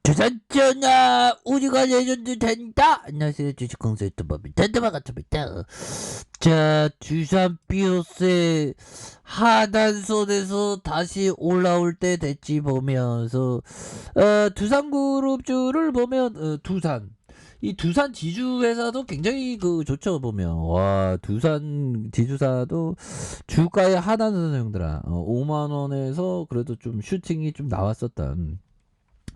주산전화 우리가 레전드 된다. 안녕하세요, 주식공사 유튜버입니다. 된다마가토입니다. 자, 두산 비오스 하단선에서 다시 올라올 때 됐지 보면서 두산그룹주를 보면 두산 이 두산 지주회사도 굉장히 좋죠. 보면 와, 두산 지주사도 주가의 하단선 형들아, 5만원에서 그래도 좀 슈팅이 좀 나왔었던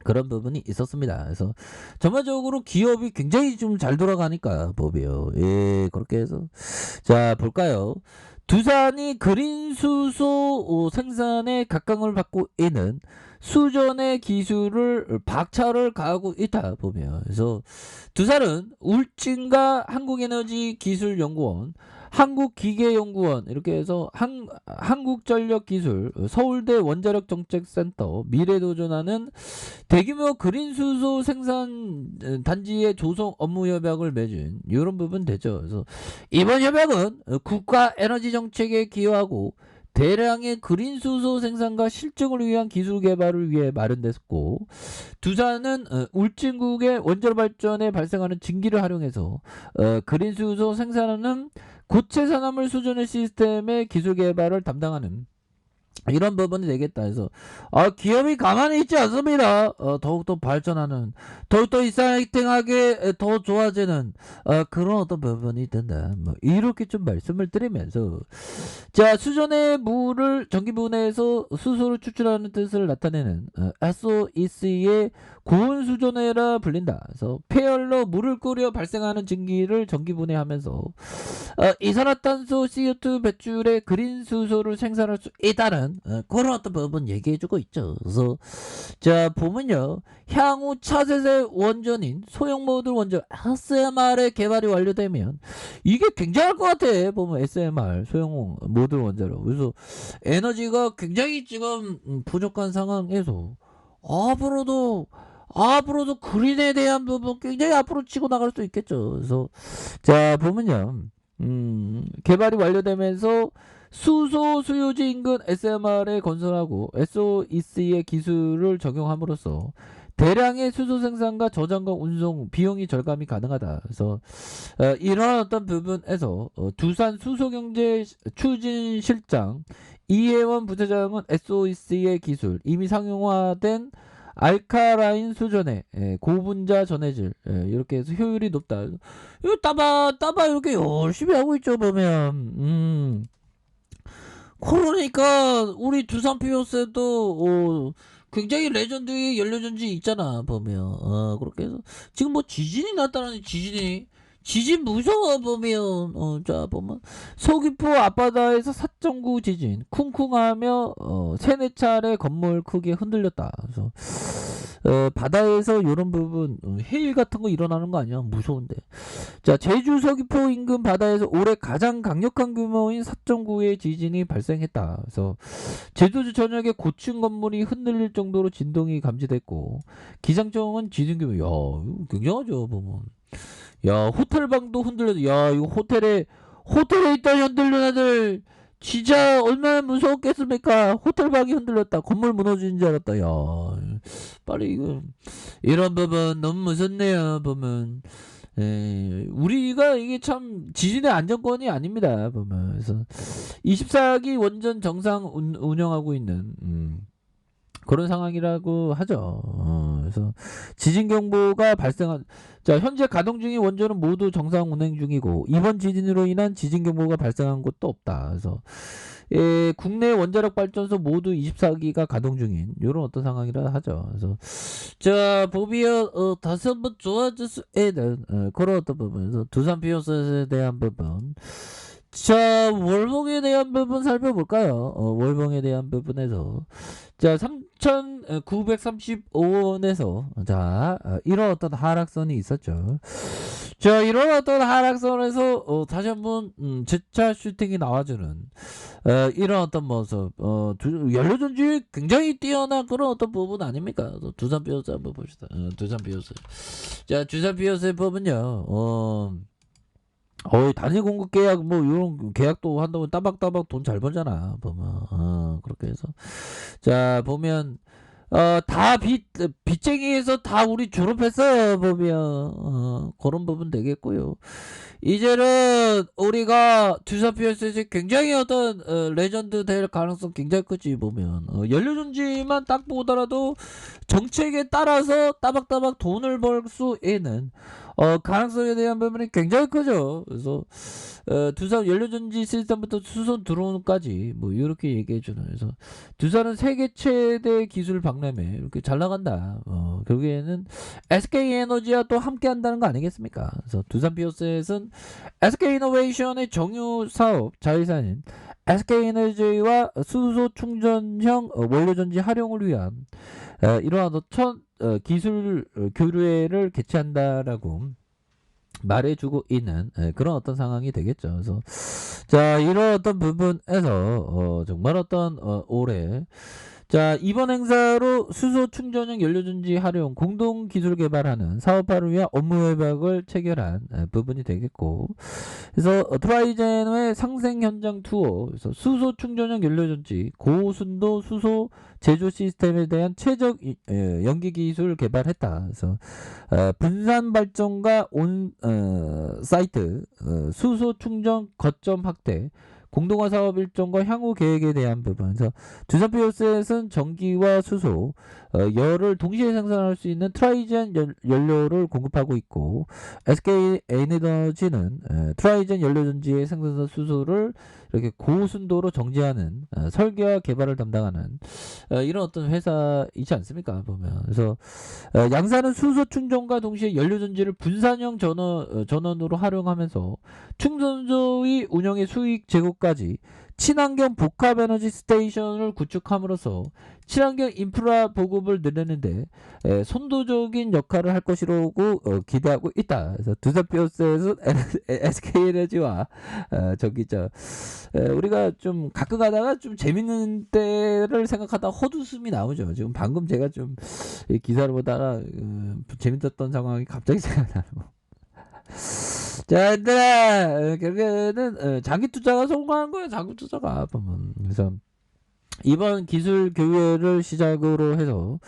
그런 부분이 있었습니다. 그래서 전반적으로 기업이 굉장히 좀 잘 돌아가니까 법이요. 예, 그렇게 해서 자, 볼까요? 두산이 그린 수소 생산에 각광을 받고 있는 수전의 기술을 박차를 가하고 있다 보면, 그래서 두산은 울진과 한국에너지기술연구원, 한국기계연구원, 이렇게 해서 한국전력기술, 서울대 원자력정책센터, 미래도전하는 대규모 그린 수소 생산 단지의 조성 업무 협약을 맺은 이런 부분 되죠. 그래서 이번 협약은 국가 에너지 정책에 기여하고 대량의 그린 수소 생산과 실증을 위한 기술 개발을 위해 마련됐고, 두산은 울진국의 원자력 발전에 발생하는 증기를 활용해서 그린 수소 생산하는 고체 산화물 수준의 시스템의 기술 개발을 담당하는 이런 부분이 되겠다 해서 기업이 가만히 있지 않습니다. 더욱더 발전하는, 더욱더 일상행하게 더 좋아지는 그런 어떤 부분이 된다. 뭐 이렇게 좀 말씀을 드리면서, 자, 수전의 물을 전기분해해서 수소를 추출하는 뜻을 나타내는 SOEC의 고온 수전해라 불린다. 그래서 폐열로 물을 끓여 발생하는 증기를 전기분해하면서 이산화탄소 CO2 배출의 그린 수소를 생산할 수 있다는 그런 어떤 부분 얘기해주고 있죠. 그래서 자, 보면요, 향후 차세대 원전인 소형 모듈 원전 SMR의 개발이 완료되면 이게 굉장할 것 같아. 보면 SMR 소형 모듈 원자로. 그래서 에너지가 굉장히 지금 부족한 상황에서 앞으로도 그린에 대한 부분 굉장히 앞으로 치고 나갈 수 있겠죠. 그래서 자, 보면요, 개발이 완료되면서 수소 수요지 인근 SMR에 건설하고 SOEC의 기술을 적용함으로써 대량의 수소 생산과 저장과 운송 비용이 절감이 가능하다. 그래서 이러한 어떤 부분에서 두산 수소경제 추진실장 이혜원 부회장은 SOEC의 기술 이미 상용화된 알카라인 수전에 고분자 전해질, 이렇게 해서 효율이 높다. 이거 따바 이렇게 열심히 하고 있죠. 보면 그러니까 우리 두산 피오스도 굉장히 레전드의 연료전지 있잖아. 보면 그렇게 해서 지금 뭐 지진이 났다는, 지진 무서워. 보면 자, 보면 서귀포 앞바다에서 4.9 지진 쿵쿵하며 세네 차례 건물 크게 흔들렸다. 그래서 바다에서 이런 부분 해일 같은 거 일어나는 거 아니야? 무서운데. 자, 제주 서귀포 인근 바다에서 올해 가장 강력한 규모인 4.9의 지진이 발생했다. 그래서 제주도 전역에 고층 건물이 흔들릴 정도로 진동이 감지됐고, 기상청은 지진 규모, 야, 이거 굉장하죠. 보면 야, 호텔 방도 흔들려서, 야, 이거 호텔에 있던 흔들린 애들 진짜 얼마나 무서웠겠습니까? 호텔 방이 흔들렸다, 건물 무너지는 줄 알았다. 야, 빨리 이거, 이런 부분 너무 무섭네요. 보면 우리가 이게 참 지진의 안정권이 아닙니다. 보면 그래서 24기 원전 정상 운영하고 있는 그런 상황이라고 하죠. 그래서 지진 경보가 발생한, 자, 현재 가동 중인 원전은 모두 정상 운행 중이고 이번 지진으로 인한 지진 경보가 발생한 곳도 없다. 그래서 국내 원자력 발전소 모두 24기가 가동 중인 이런 어떤 상황이라 하죠. 그래서 자, 보비어 다시 한번 좋아질 수 있는 그런 어떤 부분에서 두산 비오스에 대한 부분, 자, 월봉에 대한 부분 살펴볼까요? 월봉에 대한 부분에서 자, 3,935원에서 자, 이런 어떤 하락선이 있었죠. 자, 이런 어떤 하락선에서 다시 한번 재차 슈팅이 나와주는 이런 어떤 모습, 연료전지 굉장히 뛰어난 그런 어떤 부분 아닙니까? 두산 비오스 한번 봅시다. 두산 비오스. 자, 두산 비오스의 부분요. 단일 공급 계약 뭐 이런 계약도 한다면 따박따박 돈 잘 벌잖아. 보면 그렇게 해서 자, 보면 다 빚쟁이에서 다 우리 졸업했어요, 보면. 그런 부분 되겠고요. 이제는 우리가 두산피어스에서 굉장히 어떤 레전드 될 가능성 굉장히 크지 보면. 연료전지만 딱 보더라도 정책에 따라서 따박따박 돈을 벌 수 있는 가능성에 대한 부분이 굉장히 크죠. 그래서 두산 연료전지 시스템부터 수소 드론까지 뭐 이렇게 얘기해주는. 그래서 두산은 세계 최대 기술 박람회 이렇게 잘 나간다. 결국에는 SK에너지와 또 함께 한다는 거 아니겠습니까? 그래서 두산 비오셋은 SK이노베이션의 정유 사업 자회사인 SK에너지와 수소 충전형 원료전지 활용을 위한 이러한 첫 기술 교류회를 개최한다라고 말해주고 있는 그런 어떤 상황이 되겠죠. 그래서 자 이런 어떤 부분에서 정말 어떤 올해 자 이번 행사로 수소 충전형 연료전지 활용 공동 기술 개발하는 사업화를 위한 업무 협약을 체결한 부분이 되겠고, 그래서 트라이젠의 상생 현장 투어, 그래서 수소 충전형 연료전지 고순도 수소 제조 시스템에 대한 최적 연기 기술 개발했다. 그래서 분산 발전과 온 사이트 수소 충전 거점 확대 공동화 사업 일정과 향후 계획에 대한 부분. 그래서 두산피오셋은 전기와 수소, 열을 동시에 생산할 수 있는 트라이젠 연료를 공급하고 있고, SK에너지는 트라이젠 연료전지의 생산사 수소를 이렇게 고순도로 정지하는 설계와 개발을 담당하는 이런 어떤 회사이지 않습니까? 보면. 그래서 양사는 수소 충전과 동시에 연료전지를 분산형 전원으로 활용하면서 충전소의 운영의 수익 제고까지 친환경 복합에너지 스테이션을 구축함으로써 친환경 인프라 보급을 늘리는데 선도적인 역할을 할 것이라고 기대하고 있다. 그래서 두산피오셋은 SK에너지와 저기 우리가 좀 가끔 가다가 좀 재밌는 때를 생각하다 헛웃음이 나오죠. 지금 방금 제가 좀 기사를 보다가 재밌었던 상황이 갑자기 생각나고. 자, 얘들아, 결국에는 장기 투자가 성공한 거예요. 장기 투자가 보면. 그래서 이번 기술 교류를 시작으로 해서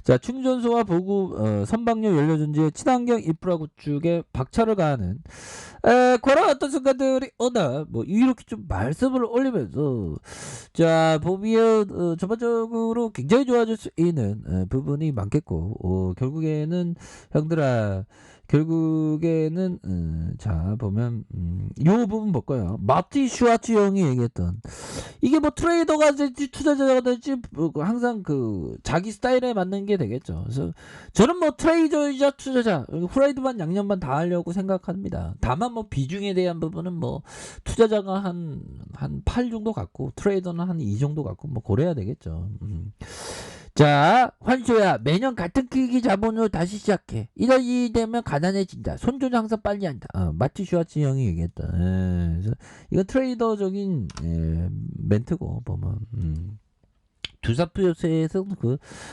자 충전소와 보급 선박용 연료전지의 친환경 인프라 구축에 박차를 가하는 그런 어떤 순간들이 오나 뭐 이렇게 좀 말씀을 올리면서 자 보면 전반적으로 굉장히 좋아질 수 있는 부분이 많겠고, 결국에는 형들아 결국에는 자 보면 요 부분 볼 거예요. 마티 슈와츠 형이 얘기했던 이게 뭐 트레이더가 될지 투자자가 될지 뭐 항상 그 자기 스타일에 맞는 게 되겠죠. 그래서 저는 뭐 트레이더이자 투자자 후라이드 반 양념 반 다 하려고 생각합니다. 다만 뭐 비중에 대한 부분은 뭐 투자자가 한 8 정도 갖고 트레이더는 한 2 정도 갖고 뭐 그래야 되겠죠. 자, 환쇼야, 매년 같은 크기 자본으로 다시 시작해. 이러지 되면 가난해진다. 손조는 항상 빨리 한다. 마티 슈와츠 형이 얘기했다. 그래서 이건 트레이더적인 멘트고 보면 두산피오셋에서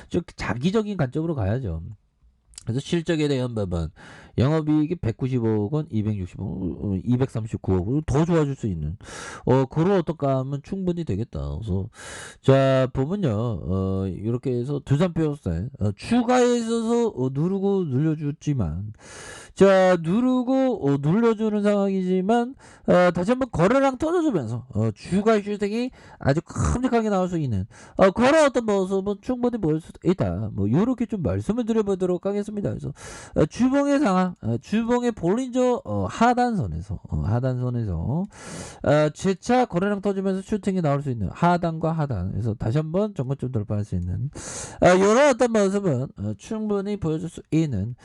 좀 자기적인 관점으로 가야죠. 그래서 실적에 대한 부분 영업이익이 195억 원, 260억 원, 239억 원 더 좋아질 수 있는 그런 어떨까 하면 충분히 되겠다. 그래서 자 보면요 이렇게 해서 두산피오셋 추가에 있어서 누르고 눌려줬지만 자 누르고 눌려주는 상황이지만 다시 한번 거래량 터져주면서 주가 휴색이 아주 큼직하게 나올 수 있는 그런 어떤 모습은 충분히 보일 수 있다. 뭐 이렇게 좀 말씀을 드려보도록 하겠습니다. 그래서 주봉의 상황, 주봉의 볼린저 하단선에서 재차 거래량 터지면서 슈팅이 나올 수 있는 하단과 하단. 그래서 다시 한번 정고점 돌파할 수 있는 이런 어떤 모습은 충분히 보여줄 수 있는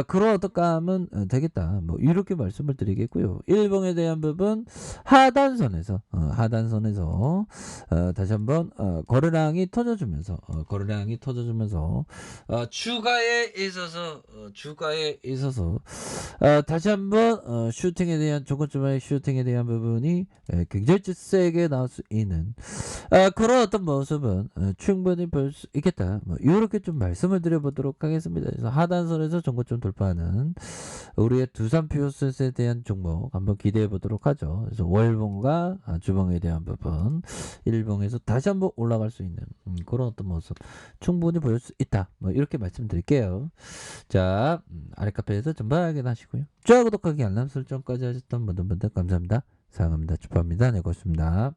그런 어떤 감은 되겠다. 뭐 이렇게 말씀을 드리겠고요. 일봉에 대한 부분 하단선에서 다시 한번 거래량이 터져주면서 주가에 있어서 그래서 다시 한번 슈팅에 대한 조건점의 슈팅에 대한 부분이 굉장히 세게 나올 수 있는 그런 어떤 모습은 충분히 볼 수 있겠다. 뭐 이렇게 좀 말씀을 드려보도록 하겠습니다. 그래서 하단선에서 정고점 돌파하는 우리의 두산 피오스에 대한 종목 한번 기대해 보도록 하죠. 그래서 월봉과 주봉에 대한 부분 일봉에서 다시 한번 올라갈 수 있는 그런 어떤 모습 충분히 보일 수 있다. 뭐 이렇게 말씀드릴게요. 자, 아래 카페에서 전부 확인하시고요. 좋아요, 구독하기, 알람 설정까지 하셨던 모든 분들 감사합니다. 사랑합니다. 축하합니다. 네, 고맙습니다.